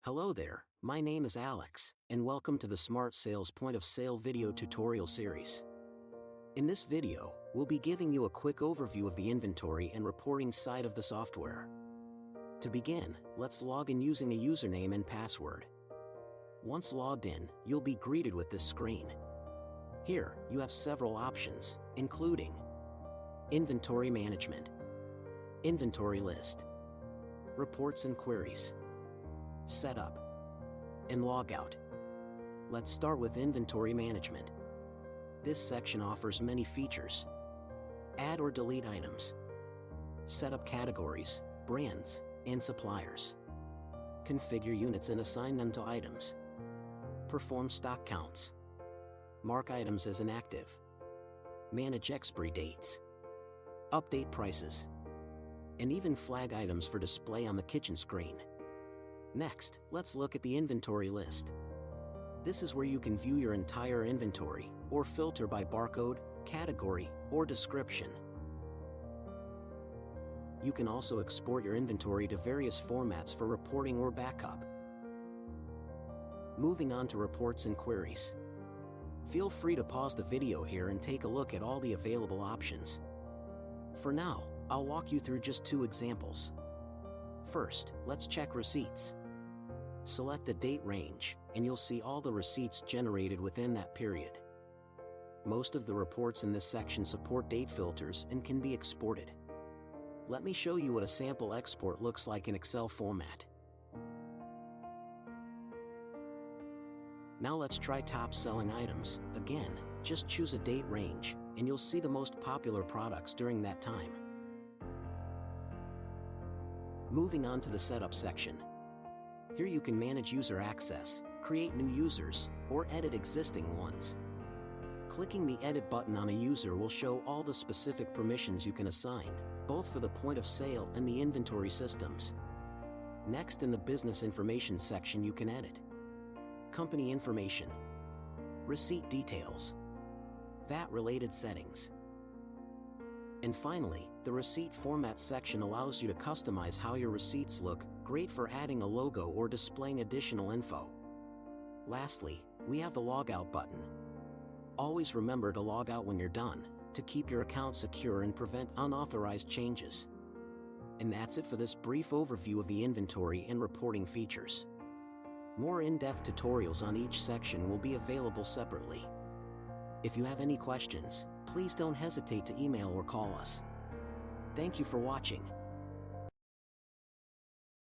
Hello there, my name is Alex, and welcome to the SmartSale's point of sale video tutorial series. In this video, we'll be giving you a quick overview of the inventory and reporting side of the software. To begin, let's log in using a username and password. Once logged in, you'll be greeted with this screen. Here, you have several options, including Inventory Management, Inventory List, Reports and Queries, Setup, and Logout. Let's start with Inventory Management. This section offers many features. Add or delete items. Set up categories, brands, and suppliers. Configure units and assign them to items. Perform stock counts. Mark items as inactive. Manage expiry dates. Update prices. And even flag items for display on the kitchen screen. Next, let's look at the inventory list. This is where you can view your entire inventory, or filter by barcode, category, or description. You can also export your inventory to various formats for reporting or backup. Moving on to reports and queries. Feel free to pause the video here and take a look at all the available options. For now, I'll walk you through just two examples. First, let's check receipts. Select a date range, and you'll see all the receipts generated within that period. Most of the reports in this section support date filters and can be exported. Let me show you what a sample export looks like in Excel format. Now let's try top selling items. Again, just choose a date range, and you'll see the most popular products during that time. Moving on to the setup section. Here you can manage user access, create new users, or edit existing ones. Clicking the Edit button on a user will show all the specific permissions you can assign, both for the point of sale and the inventory systems. Next, in the Business Information section, you can edit company information, receipt details, VAT-related settings. And finally, the Receipt Format section allows you to customize how your receipts look, great for adding a logo or displaying additional info. Lastly, we have the Logout button. Always remember to log out when you're done, to keep your account secure and prevent unauthorized changes. And that's it for this brief overview of the inventory and reporting features. More in-depth tutorials on each section will be available separately. If you have any questions, please don't hesitate to email or call us. Thank you for watching.